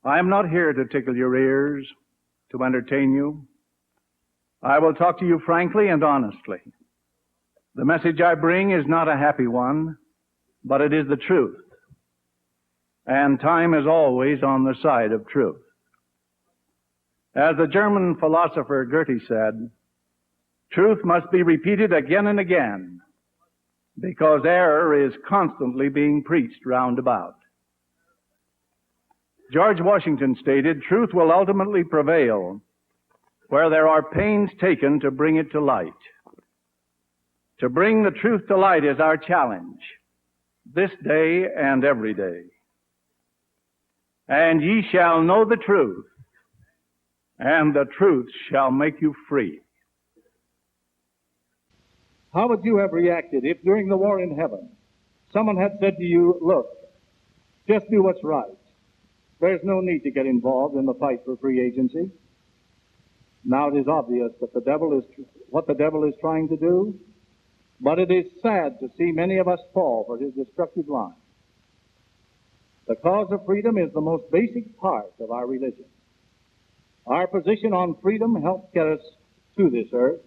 I am not here to tickle your ears, to entertain you. I will talk to you frankly and honestly. The message I bring is not a happy one, but it is the truth. And time is always on the side of truth. As the German philosopher Goethe said, truth must be repeated again and again, because error is constantly being preached round about. George Washington stated, truth will ultimately prevail where there are pains taken to bring it to light. To bring the truth to light is our challenge, this day and every day. And ye shall know the truth, and the truth shall make you free. How would you have reacted if during the war in heaven someone had said to you, look, just do what's right. There's no need to get involved in the fight for free agency. Now it is obvious that what the devil is trying to do, but it is sad to see many of us fall for his destructive line. The cause of freedom is the most basic part of our religion. Our position on freedom helps get us to this earth,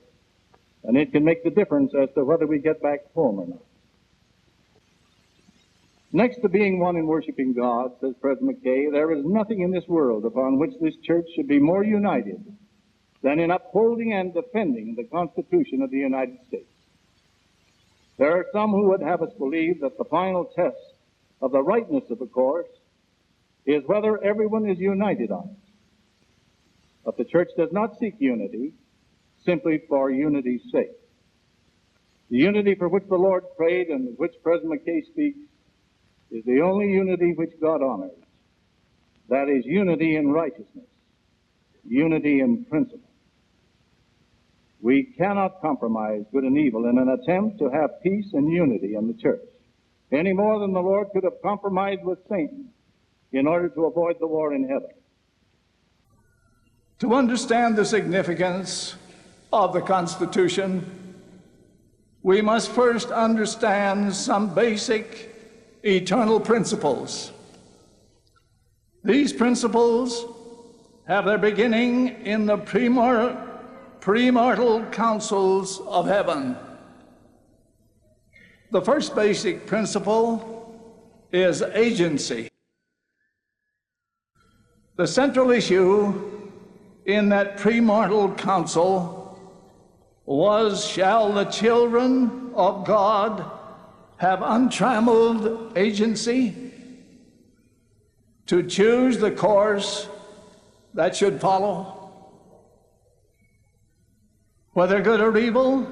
and it can make the difference as to whether we get back home or not. Next to being one in worshiping God, says President McKay, there is nothing in this world upon which this church should be more united than in upholding and defending the Constitution of the United States. There are some who would have us believe that the final test of the rightness of the course is whether everyone is united on it. But the church does not seek unity simply for unity's sake. The unity for which the Lord prayed and of which President McKay speaks is the only unity which God honors. That is unity in righteousness, unity in principle. We cannot compromise good and evil in an attempt to have peace and unity in the church, any more than the Lord could have compromised with Satan in order to avoid the war in heaven. To understand the significance of the Constitution, we must first understand some basic eternal principles. These principles have their beginning in the premortal councils of heaven. The first basic principle is agency. The central issue in that premortal council was, shall the children of God have untrammeled agency to choose the course that should follow, whether good or evil,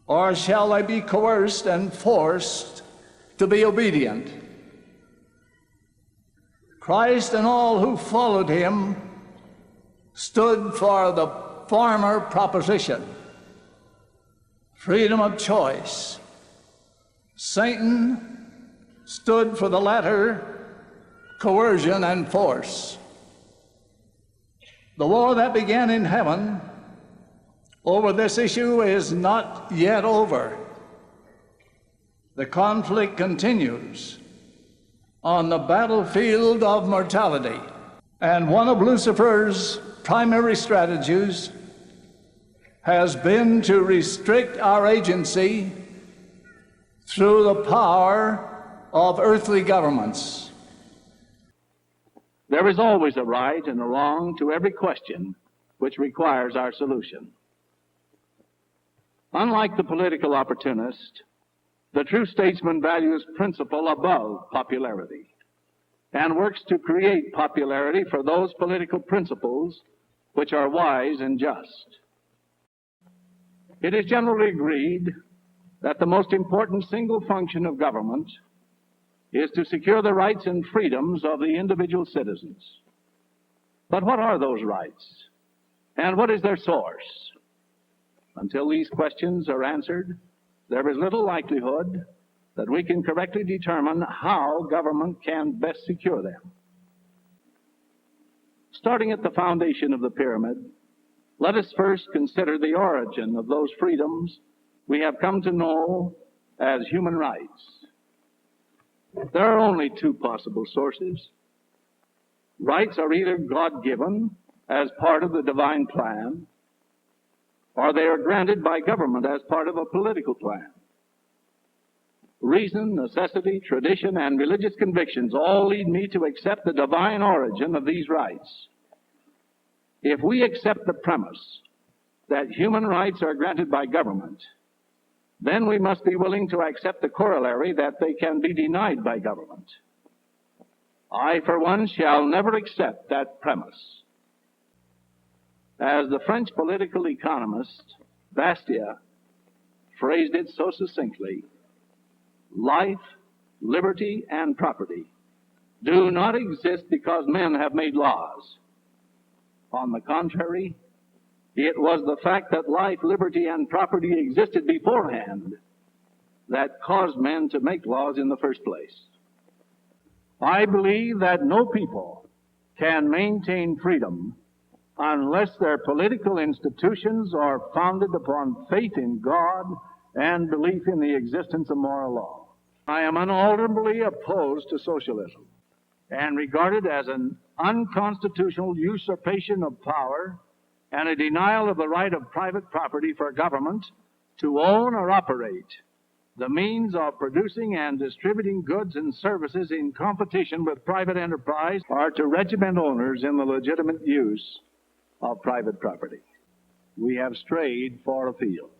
or shall they be coerced and forced to be obedient? Christ and all who followed him stood for the former proposition, freedom of choice. Satan stood for the latter, coercion and force. The war that began in heaven over this issue is not yet over. The conflict continues on the battlefield of mortality, and one of Lucifer's primary strategies has been to restrict our agency through the power of earthly governments. There is always a right and a wrong to every question which requires our solution. Unlike the political opportunist, the true statesman values principle above popularity and works to create popularity for those political principles which are wise and just. It is generally agreed that the most important single function of government is to secure the rights and freedoms of the individual citizens. But what are those rights? And what is their source? Until these questions are answered, there is little likelihood that we can correctly determine how government can best secure them. Starting at the foundation of the pyramid, let us first consider the origin of those freedoms we have come to know as human rights. There are only two possible sources, Rights are either God-given as part of the divine plan, or they are granted by government as part of a political plan. Reason, necessity, tradition, and religious convictions all lead me to accept the divine origin of these rights. If we accept the premise that human rights are granted by government, then we must be willing to accept the corollary that they can be denied by government. I, for one, shall never accept that premise. As the French political economist Bastiat phrased it so succinctly, life, liberty, and property do not exist because men have made laws. On the contrary, it was the fact that life, liberty, and property existed beforehand that caused men to make laws in the first place. I believe that no people can maintain freedom unless their political institutions are founded upon faith in God and belief in the existence of moral law. I am unalterably opposed to socialism and regard it as an unconstitutional usurpation of power and a denial of the right of private property for government to own or operate the means of producing and distributing goods and services in competition with private enterprise, or to regiment owners in the legitimate use of private property. We have strayed far afield.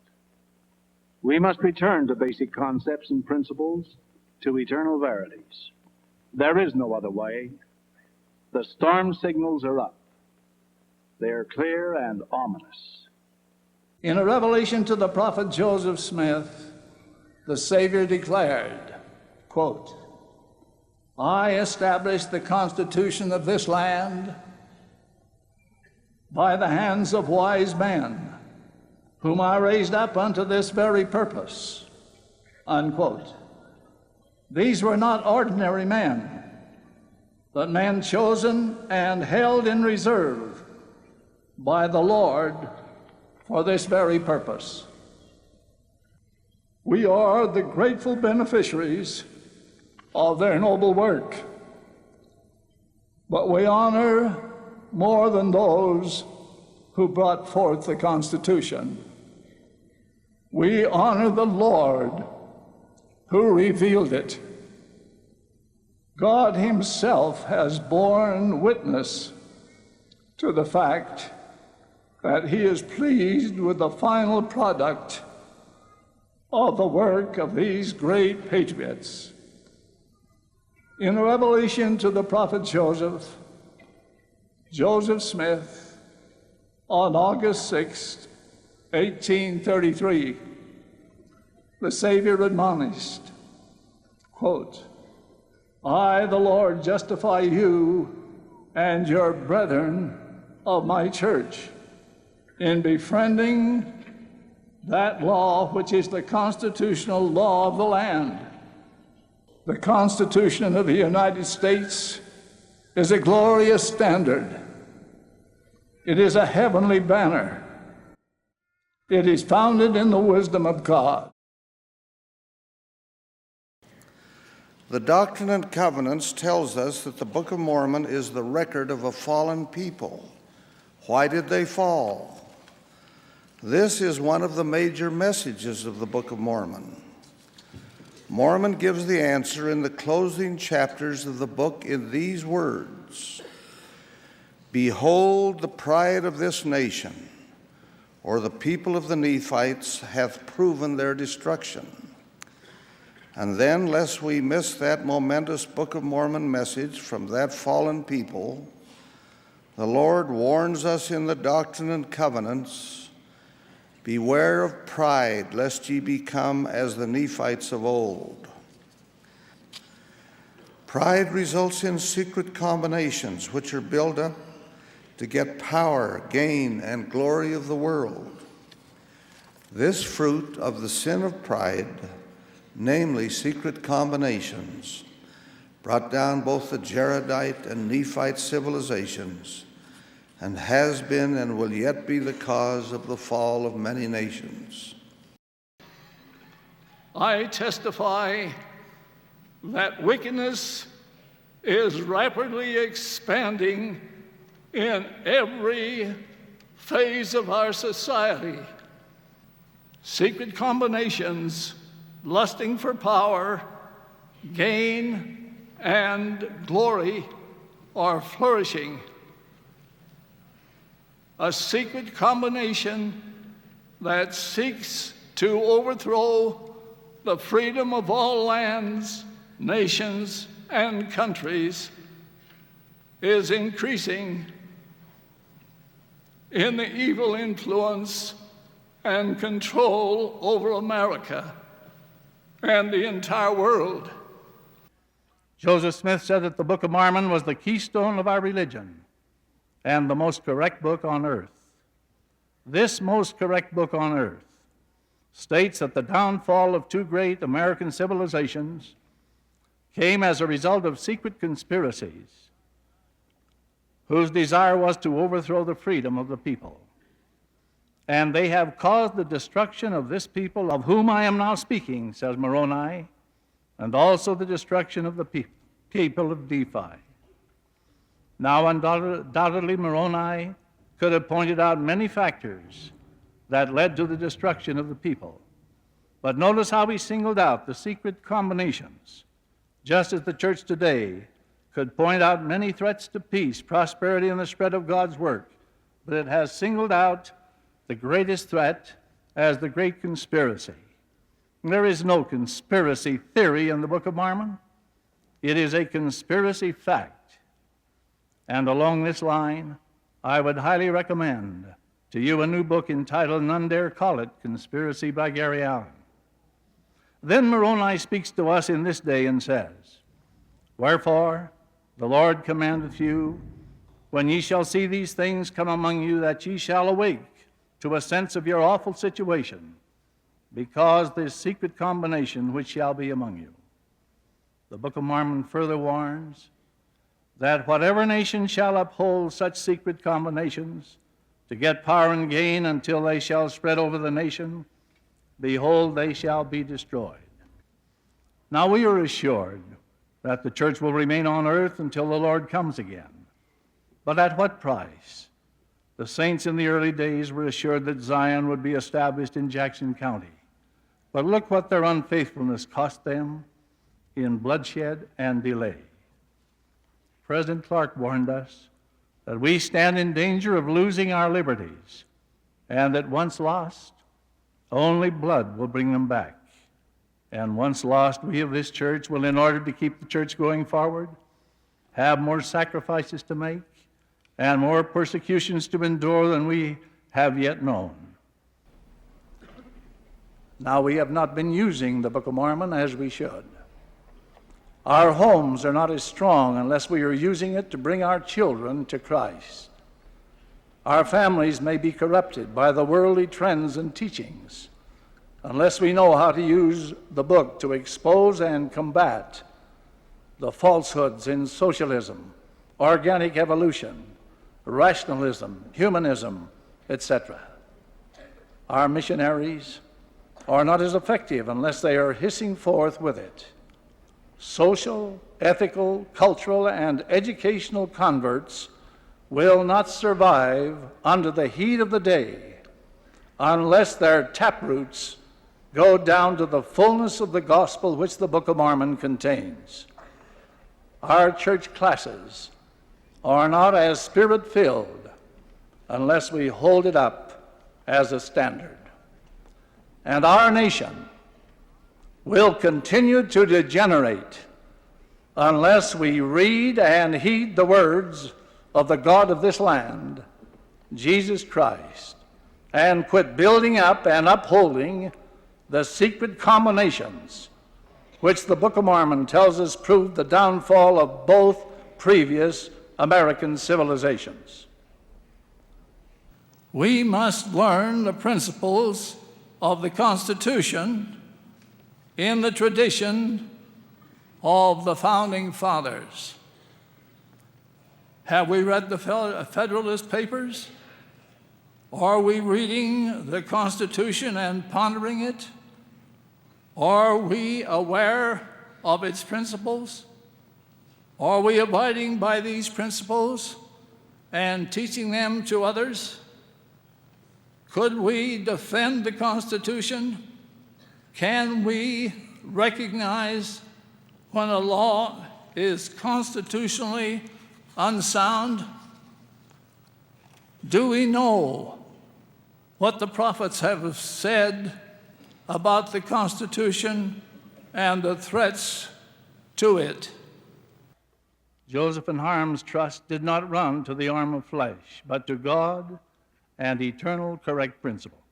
We must return to basic concepts and principles, to eternal verities. There is no other way. The storm signals are up. They are clear and ominous. In a revelation to the prophet Joseph Smith, the Savior declared, quote, I established the Constitution of this land by the hands of wise men, whom I raised up unto this very purpose, unquote. These were not ordinary men, but men chosen and held in reserve by the Lord for this very purpose. We are the grateful beneficiaries of their noble work, but we honor more than those who brought forth the Constitution. We honor the Lord who revealed it. God himself has borne witness to the fact that he is pleased with the final product of the work of these great patriots. In revelation to the prophet Joseph Smith, on August 6, 1833, the Savior admonished, quote, I, the Lord, justify you and your brethren of my church in befriending that law which is the constitutional law of the land. The Constitution of the United States is a glorious standard. It is a heavenly banner. It is founded in the wisdom of God. The Doctrine and Covenants tells us that the Book of Mormon is the record of a fallen people. Why did they fall? This is one of the major messages of the Book of Mormon. Mormon gives the answer in the closing chapters of the book in these words, Behold, the pride of this nation, or the people of the Nephites, hath proven their destruction. And then, lest we miss that momentous Book of Mormon message from that fallen people, the Lord warns us in the Doctrine and Covenants, Beware of pride, lest ye become as the Nephites of old. Pride results in secret combinations which are built up to get power, gain, and glory of the world. This fruit of the sin of pride, namely secret combinations, brought down both the Jaredite and Nephite civilizations, and has been and will yet be the cause of the fall of many nations. I testify that wickedness is rapidly expanding in every phase of our society. Secret combinations, lusting for power, gain, and glory are flourishing. A secret combination that seeks to overthrow the freedom of all lands, nations, and countries is increasing in the evil influence and control over America and the entire world. Joseph Smith said that the Book of Mormon was the keystone of our religion and the most correct book on earth. This most correct book on earth states that the downfall of two great American civilizations came as a result of secret conspiracies whose desire was to overthrow the freedom of the people. And they have caused the destruction of this people of whom I am now speaking, says Moroni, and also the destruction of the people of Nephi. Now, undoubtedly, Moroni could have pointed out many factors that led to the destruction of the people. But notice how he singled out the secret combinations, just as the church today could point out many threats to peace, prosperity, and the spread of God's work, but it has singled out the greatest threat as the great conspiracy. There is no conspiracy theory in the Book of Mormon. It is a conspiracy fact. And along this line, I would highly recommend to you a new book entitled None Dare Call It, Conspiracy by Gary Allen. Then Moroni speaks to us in this day and says, Wherefore the Lord commandeth you, when ye shall see these things come among you, that ye shall awake to a sense of your awful situation, because this secret combination which shall be among you. The Book of Mormon further warns that whatever nation shall uphold such secret combinations to get power and gain until they shall spread over the nation, behold, they shall be destroyed. Now we are assured that the church will remain on earth until the Lord comes again. But at what price? The saints in the early days were assured that Zion would be established in Jackson County. But look what their unfaithfulness cost them in bloodshed and delay. President Clark warned us that we stand in danger of losing our liberties, and that once lost, only blood will bring them back. And once lost, we of this church will, in order to keep the church going forward, have more sacrifices to make and more persecutions to endure than we have yet known. Now, we have not been using the Book of Mormon as we should. Our homes are not as strong unless we are using it to bring our children to Christ. Our families may be corrupted by the worldly trends and teachings unless we know how to use the book to expose and combat the falsehoods in socialism, organic evolution, rationalism, humanism, etc. Our missionaries are not as effective unless they are hissing forth with it. Social, ethical, cultural, and educational converts will not survive under the heat of the day unless their taproots go down to the fullness of the gospel which the Book of Mormon contains. Our church classes are not as spirit-filled unless we hold it up as a standard. And our nation will continue to degenerate unless we read and heed the words of the God of this land, Jesus Christ, and quit building up and upholding the secret combinations which the Book of Mormon tells us proved the downfall of both previous American civilizations. We must learn the principles of the Constitution in the tradition of the Founding Fathers. Have we read the Federalist Papers? Are we reading the Constitution and pondering it? Are we aware of its principles? Are we abiding by these principles and teaching them to others? Could we defend the Constitution? Can we recognize when a law is constitutionally unsound? Do we know what the prophets have said about the Constitution and the threats to it? Joseph and Harm's trust did not run to the arm of flesh, but to God and eternal correct principles.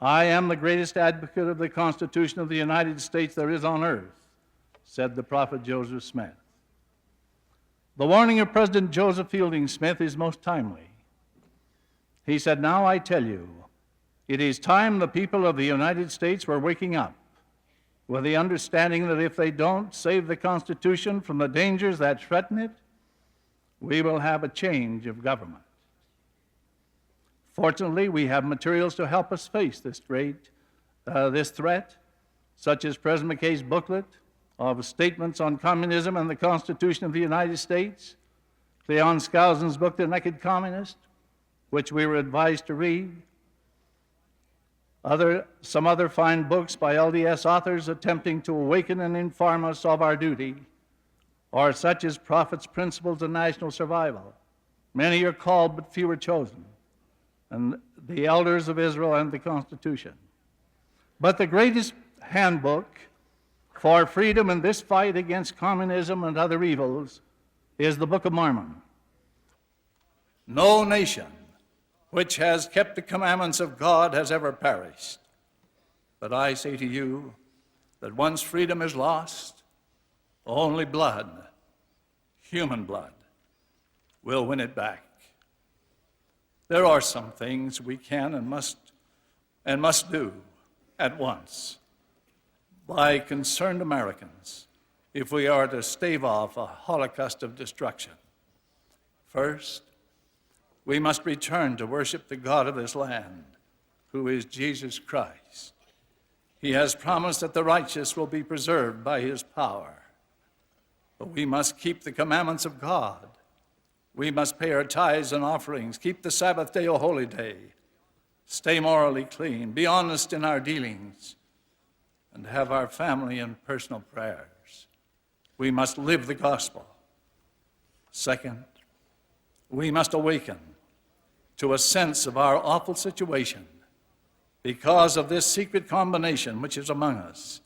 I am the greatest advocate of the Constitution of the United States there is on earth, said the prophet Joseph Smith. The warning of President Joseph Fielding Smith is most timely. He said, "Now I tell you, it is time the people of the United States were waking up with the understanding that if they don't save the Constitution from the dangers that threaten it, we will have a change of government." Fortunately, we have materials to help us face this threat, such as President McKay's booklet of statements on communism and the Constitution of the United States, Cleon Skousen's book, The Naked Communist, which we were advised to read, some other fine books by LDS authors attempting to awaken and inform us of our duty, or such as Prophet's Principles of National Survival. Many are called, but few are chosen, and the Elders of Israel and the Constitution. But the greatest handbook for freedom in this fight against communism and other evils is the Book of Mormon. No nation which has kept the commandments of God has ever perished. But I say to you that once freedom is lost, only blood, human blood, will win it back. There are some things we can and must do at once by concerned Americans if we are to stave off a holocaust of destruction. First, we must return to worship the God of this land, who is Jesus Christ. He has promised that the righteous will be preserved by his power. But we must keep the commandments of God. We must pay our tithes and offerings, keep the Sabbath day a holy day, stay morally clean, be honest in our dealings, and have our family and personal prayers. We must live the gospel. Second, we must awaken to a sense of our awful situation because of this secret combination which is among us.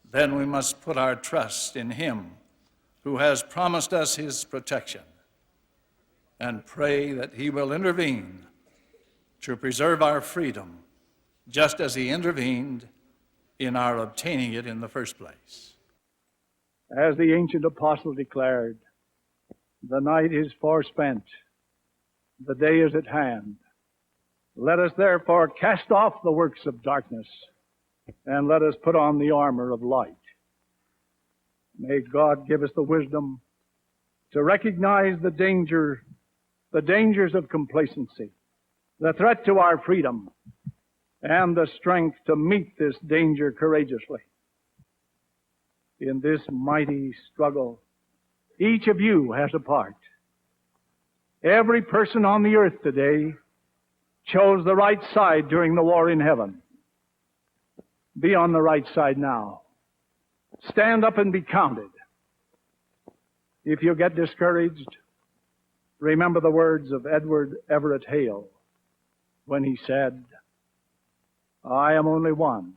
Then we must put our trust in him who has promised us his protection and pray that he will intervene to preserve our freedom, just as he intervened in our obtaining it in the first place. As the ancient apostle declared, the night is forspent, the day is at hand. Let us therefore cast off the works of darkness, and let us put on the armor of light. May God give us the wisdom to recognize the dangers of complacency, the threat to our freedom, and the strength to meet this danger courageously. In this mighty struggle, each of you has a part. Every person on the earth today chose the right side during the war in heaven. Be on the right side now. Stand up and be counted. If you get discouraged, remember the words of Edward Everett Hale when he said, "I am only one,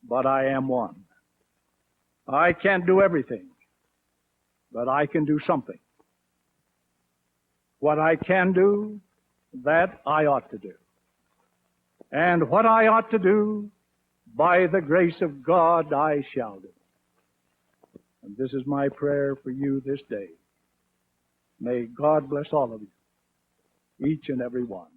but I am one. I can't do everything, but I can do something. What I can do, that I ought to do. And what I ought to do, by the grace of God, I shall do." And this is my prayer for you this day. May God bless all of you, each and every one.